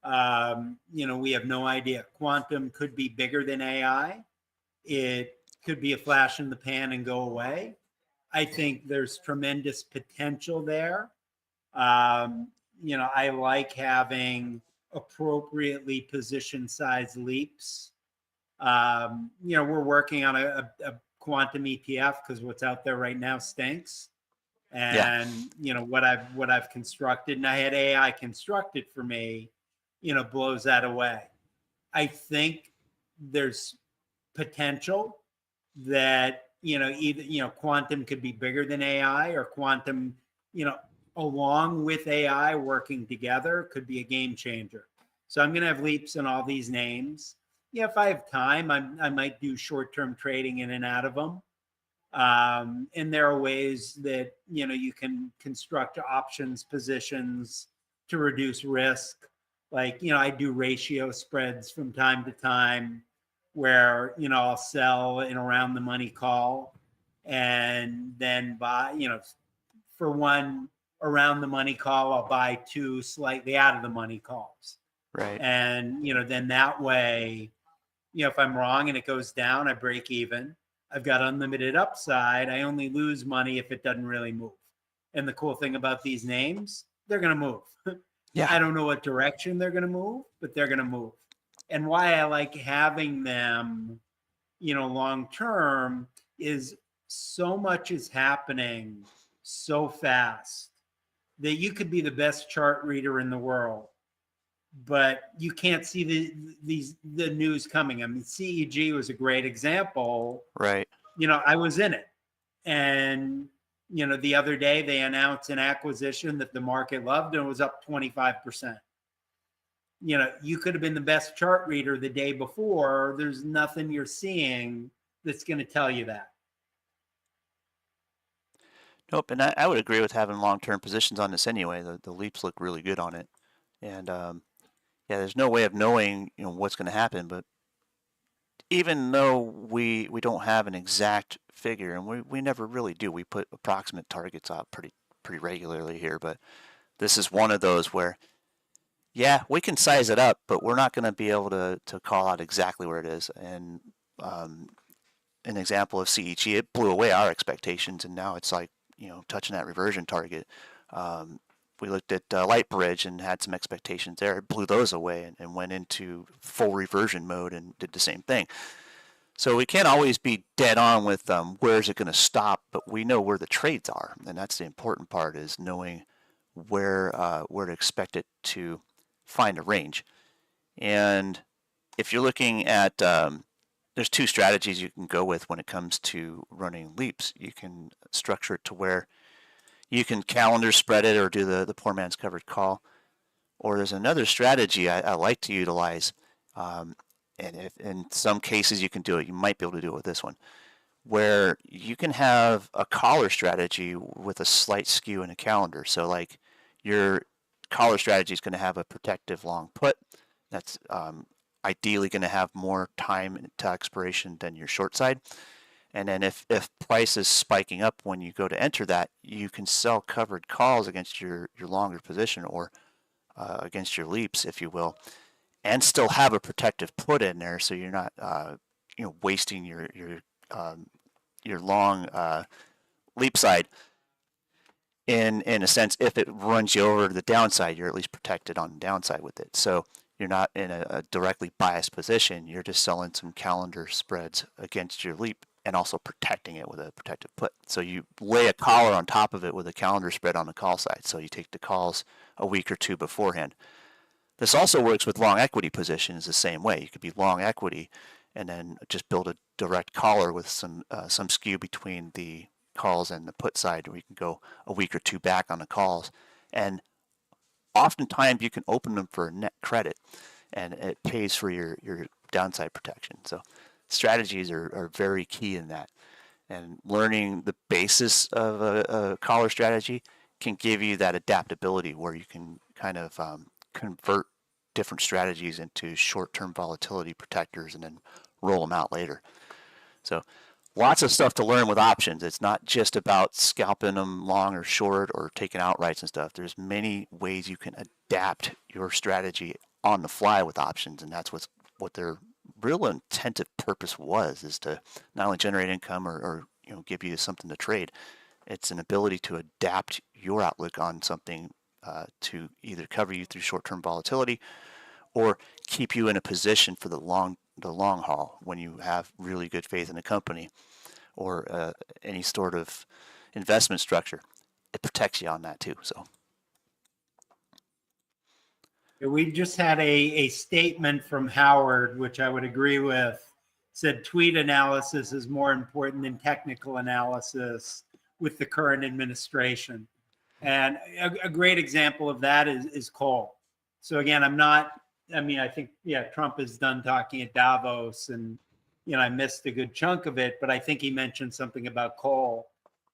We have no idea. Quantum could be bigger than AI. It could be a flash in the pan and go away. I think there's tremendous potential there. I like having appropriately position size leaps. We're working on a quantum ETF because what's out there right now stinks. And what I've constructed, and I had AI constructed for me, blows that away. I think there's potential that either quantum could be bigger than AI, or quantum along with AI working together could be a game changer. So I'm going to have leaps in all these names. If I have time, I might do short-term trading in and out of them. And there are ways that you can construct options positions to reduce risk. Like I do ratio spreads from time to time, where I'll sell in around the money call, and then buy. For one around the money call, I'll buy 2 slightly out of the money calls. Right. And then that way, if I'm wrong and it goes down, I break even. I've got unlimited upside. I only lose money if it doesn't really move. And the cool thing about these names, they're going to move. Yeah. I don't know what direction they're going to move, but they're going to move. And why I like having them, long term is so much is happening so fast that you could be the best chart reader in the world, but you can't see the news coming. I mean, CEG was a great example. Right. I was in it, and the other day they announced an acquisition that the market loved, and it was up 25%. You could have been the best chart reader the day before. There's nothing you're seeing that's going to tell you that. Nope, and I would agree with having long-term positions on this anyway. The leaps look really good on it, and yeah, there's no way of knowing what's going to happen. But even though we don't have an exact figure, and we never really do, we put approximate targets out pretty regularly here. But this is one of those where, yeah, we can size it up, but we're not going to be able to call out exactly where it is. And an example of CEG, it blew away our expectations, and now it's like touching that reversion target. We looked at Lightbridge and had some expectations there. It blew those away and went into full reversion mode and did the same thing. So we can't always be dead on with where is it going to stop, but we know where the trades are, and that's the important part, is knowing where to expect it to find a range. And if you're looking at there's two strategies you can go with when it comes to running leaps. You can structure it to where you can calendar spread it or do the poor man's covered call. Or there's another strategy I like to utilize, and if in some cases you can do it, you might be able to do it with this one, where you can have a collar strategy with a slight skew in a calendar. So like your collar strategy is going to have a protective long put. That's ideally going to have more time to expiration than your short side. And then if price is spiking up when you go to enter that, you can sell covered calls against your longer position, or against your leaps, if you will, and still have a protective put in there, so you're not wasting your long leap side. In a sense, if it runs you over to the downside, you're at least protected on the downside with it. So you're not in a directly biased position. You're just selling some calendar spreads against your leap and also protecting it with a protective put. So you lay a collar on top of it with a calendar spread on the call side. So you take the calls a week or two beforehand. This also works with long equity positions the same way. You could be long equity and then just build a direct collar with some skew between the calls and the put side, where you can go a week or two back on the calls. And oftentimes you can open them for a net credit, and it pays for your downside protection. So strategies are very key in that. And learning the basis of a collar strategy can give you that adaptability where you can kind of convert different strategies into short-term volatility protectors and then roll them out later. So lots of stuff to learn with options. It's not just about scalping them long or short or taking outrights and stuff. There's many ways you can adapt your strategy on the fly with options, and that's what their real intensive purpose was, is to not only generate income or give you something to trade. It's an ability to adapt your outlook on something to either cover you through short-term volatility or keep you in a position for the long haul when you have really good faith in a company or any sort of investment structure. It protects you on that too. So we just had a statement from Howard, which I would agree with. Said tweet analysis is more important than technical analysis with the current administration. And a great example of that is coal. So again, I think, Trump is done talking at Davos, and, I missed a good chunk of it, but I think he mentioned something about coal.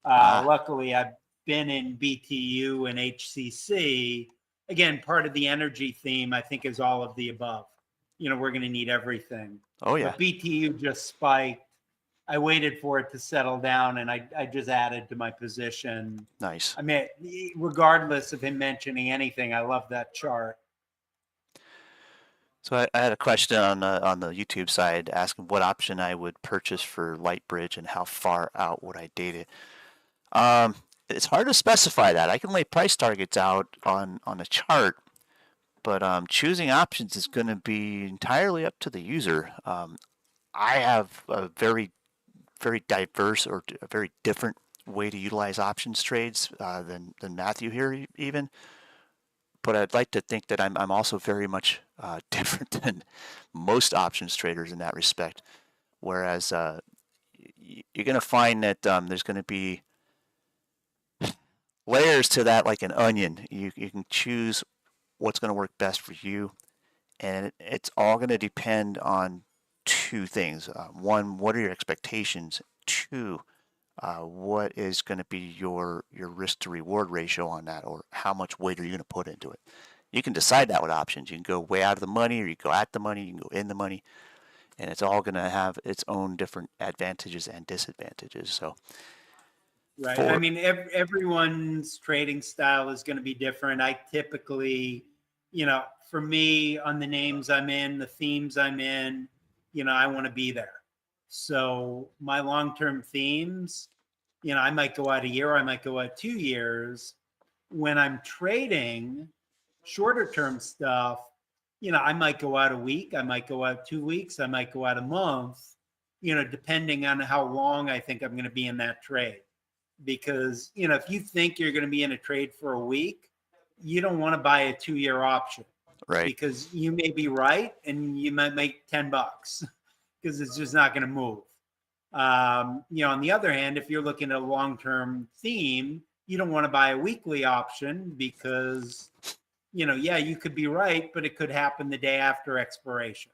Luckily, I've been in BTU and HCC. Again, part of the energy theme, I think, is all of the above. We're going to need everything. Oh, yeah. But BTU just spiked. I waited for it to settle down, and I just added to my position. Nice. I mean, regardless of him mentioning anything, I love that chart. So I had a question on the YouTube side asking what option I would purchase for Lightbridge and how far out would I date it. It's hard to specify that. I can lay price targets out on a chart, but choosing options is going to be entirely up to the user. I have a very, very diverse or a very different way to utilize options trades than Matthew here even. But I'd like to think that I'm also very much different than most options traders in that respect. Whereas you're going to find that there's going to be layers to that like an onion. You can choose what's going to work best for you, and it's all going to depend on two things. One, what are your expectations? Two, what is going to be your risk to reward ratio on that, or how much weight are you going to put into it? You can decide that with options. You can go way out of the money, or you go at the money, you can go in the money, and it's all going to have its own different advantages and disadvantages. So, Right. I mean, everyone's trading style is going to be different. I typically, for me, on the names I'm in, the themes I'm in, I want to be there. So my long-term themes, I might go out a year, I might go out 2 years. When I'm trading shorter term stuff, I might go out a week, I might go out 2 weeks, I might go out a month, depending on how long I think I'm going to be in that trade. Because, if you think you're going to be in a trade for a week, you don't want to buy a 2-year option. right. Because you may be right and you might make $10 because it's just not going to move. On the other hand, if you're looking at a long-term theme, you don't want to buy a weekly option because, you could be right, but it could happen the day after expiration.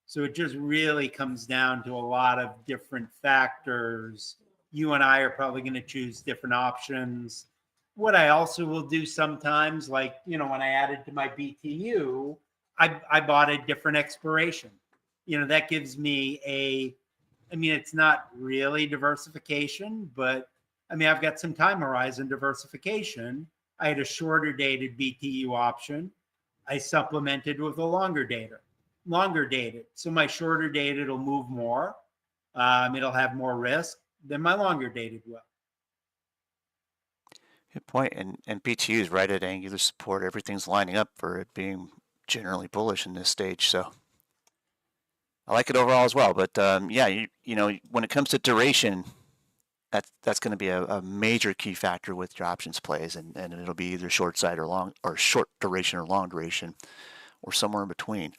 So it just really comes down to a lot of different factors. You and I are probably going to choose different options. What I also will do sometimes, like, when I added to my BTU, I bought a different expiration. That gives me it's not really diversification, but I've got some time horizon diversification. I had a shorter dated BTU option. I supplemented with a longer dated. So my shorter dated will move more. It'll have more risk than my longer dated will. Good point. And BTU is right at angular support. Everything's lining up for it being generally bullish in this stage. So I like it overall as well. But when it comes to duration, that's going to be a major key factor with your options plays, and it'll be either short side or long, or short duration or long duration, or somewhere in between.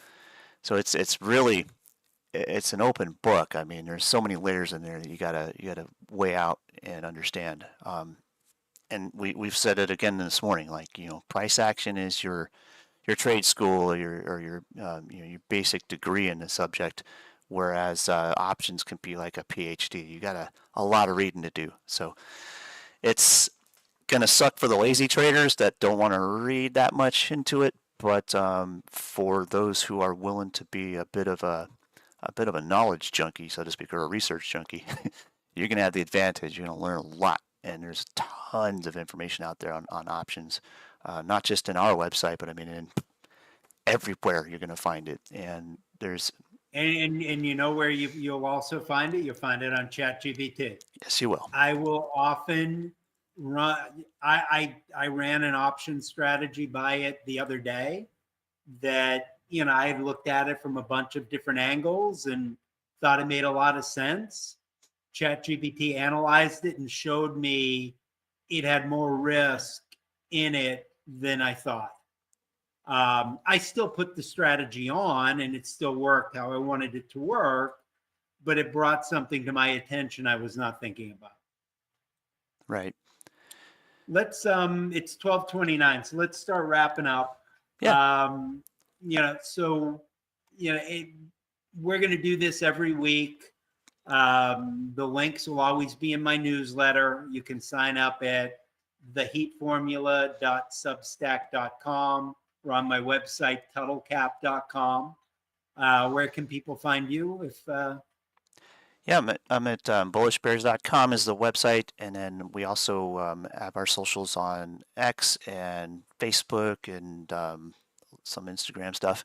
So it's really an open book. There's so many layers in there that you gotta weigh out and understand. And we've said it again this morning. Like, price action is your trade school or your basic degree in the subject, whereas options can be like a PhD. You got a lot of reading to do. So it's gonna suck for the lazy traders that don't want to read that much into it. But for those who are willing to be a bit of a knowledge junkie, so to speak, or a research junkie, you're gonna have the advantage. You're gonna learn a lot, and there's tons of information out there on options, not just in our website, but in everywhere you're gonna find it. And there's and where you'll also find it. You'll find it on ChatGPT. Yes, you will. I will often run. I ran an option strategy by it the other day. That I had looked at it from a bunch of different angles and thought it made a lot of sense. ChatGPT analyzed it and showed me it had more risk in it than I thought. I still put the strategy on and it still worked how I wanted it to work, but it brought something to my attention I was not thinking about. Right. Let's it's 12:29, so let's start wrapping up. Yeah. We're going to do this every week. The links will always be in my newsletter. You can sign up at theheatformula.substack.com or on my website, tuttlecap.com. Where can people find you? I'm at bullishbears.com is the website, and then we also have our socials on X and Facebook and some Instagram stuff.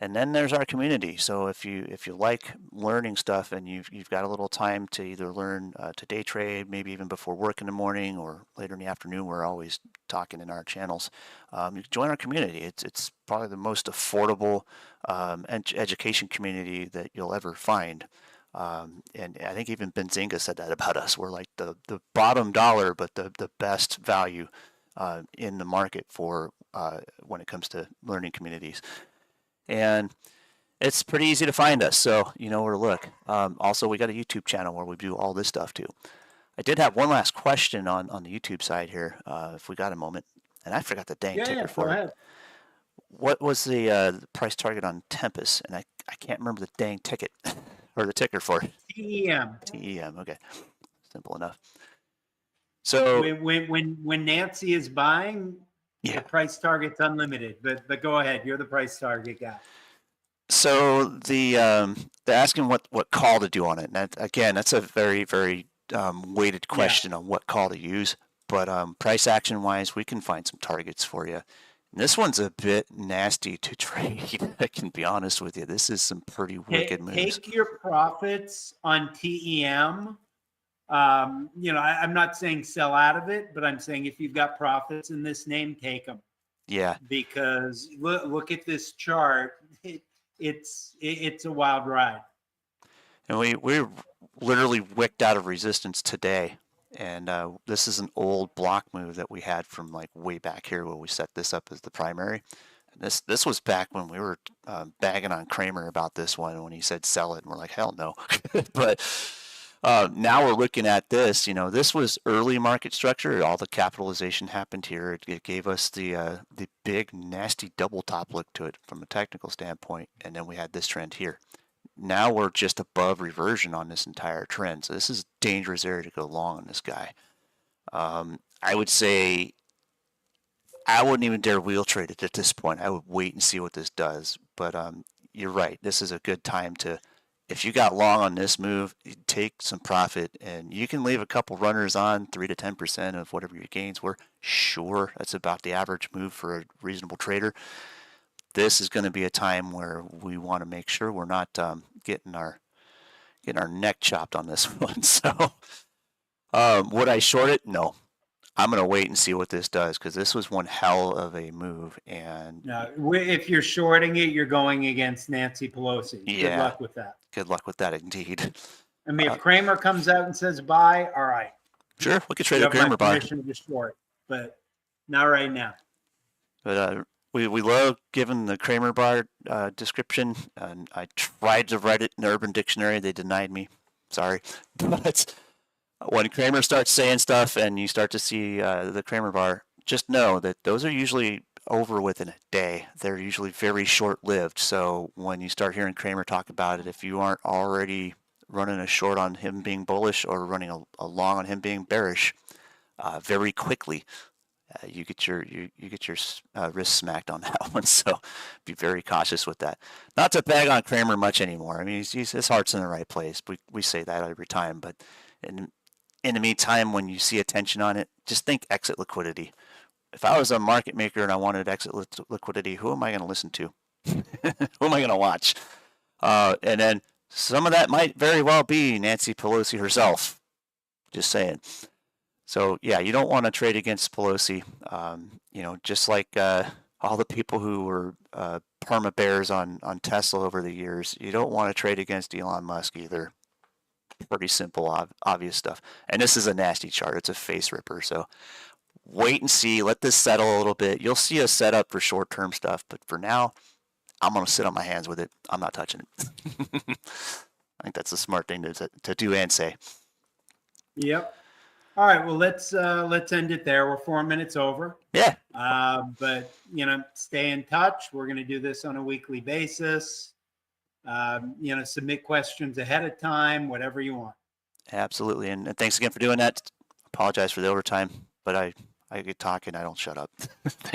And then there's our community. So if you like learning stuff and you've got a little time to either learn to day trade, maybe even before work in the morning or later in the afternoon, we're always talking in our channels. You can join our community. It's probably the most affordable education community that you'll ever find. And I think even Benzinga said that about us. We're like the bottom dollar, but the best value in the market for when it comes to learning communities. And it's pretty easy to find us, so you know where to look. Also, we got a YouTube channel where we do all this stuff too. I did have one last question on the YouTube side here, if we got a moment, and I forgot the dang ticker for go it. ahead. What was the price target on Tempest? And I can't remember the dang ticket or the ticker for it. TEM. TEM. Okay, simple enough. So When Nancy is buying, yeah. the price target's unlimited. But go ahead, you're the price target guy. So they're asking what call to do on it. And that, again, that's a very, very weighted question on what call to use. But price action wise, we can find some targets for you. And this one's a bit nasty to trade. I can be honest with you. This is some pretty wicked moves. Take your profits on TEM. I'm not saying sell out of it, but I'm saying if you've got profits in this name, take them. Yeah. Because look at this chart. It's a wild ride. And we literally wicked out of resistance today. And this is an old block move that we had from like way back here where we set this up as the primary. And this was back when we were bagging on Kramer about this one when he said sell it, and we're like, hell no. But now we're looking at this. You know, this was early market structure. All the capitalization happened here. It gave us the big nasty double top look to it from a technical standpoint, and then we had this trend here. Now we're just above reversion on this entire trend. So this is a dangerous area to go long on this guy. I would say I wouldn't even dare wheel trade it at this point. I would wait and see what this does. But you're right. This is a good time to, if you got long on this move, take some profit, and you can leave a couple runners on 3 to 10% of whatever your gains were. Sure, that's about the average move for a reasonable trader. This is going to be a time where we want to make sure we're not getting our neck chopped on this one. So would I short it? No. I'm going to wait and see what this does, because this was one hell of a move. And no, if you're shorting it, you're going against Nancy Pelosi. Yeah. Good luck with that. Good luck with that, indeed. I mean, if Kramer comes out and says buy, all right. Sure, we could trade You a have my Kramer buy. permission to short, but not right now. But we love giving the Kramer bar description, and I tried to write it in the Urban Dictionary. They denied me. Sorry. But when Kramer starts saying stuff and you start to see the Kramer bar, just know that those are usually over within a day. They're usually very short-lived. So when you start hearing Kramer talk about it, if you aren't already running a short on him being bullish or running a long on him being bearish, very quickly, you get your wrist smacked on that one. So be very cautious with that. Not to bag on Kramer much anymore. I mean, his heart's in the right place. We say that every time. But in the meantime, when you see a tension on it, just think exit liquidity. If I was a market maker and I wanted exit liquidity, who am I going to listen to? Who am I going to watch? And then some of that might very well be Nancy Pelosi herself. Just saying. So yeah, you don't want to trade against Pelosi. Just like all the people who were perma bears on Tesla over the years, you don't want to trade against Elon Musk either. Pretty simple, obvious stuff. And this is a nasty chart. It's a face ripper. So wait and see. Let this settle a little bit. You'll see a setup for short-term stuff. But for now, I'm going to sit on my hands with it. I'm not touching it. I think that's a smart thing to do and say. Yep. All right. Well, let's end it there. We're 4 minutes over. Yeah. But stay in touch. We're going to do this on a weekly basis. Submit questions ahead of time, whatever you want. Absolutely. And thanks again for doing that. Apologize for the overtime, but I get talking. I don't shut up. Thanks.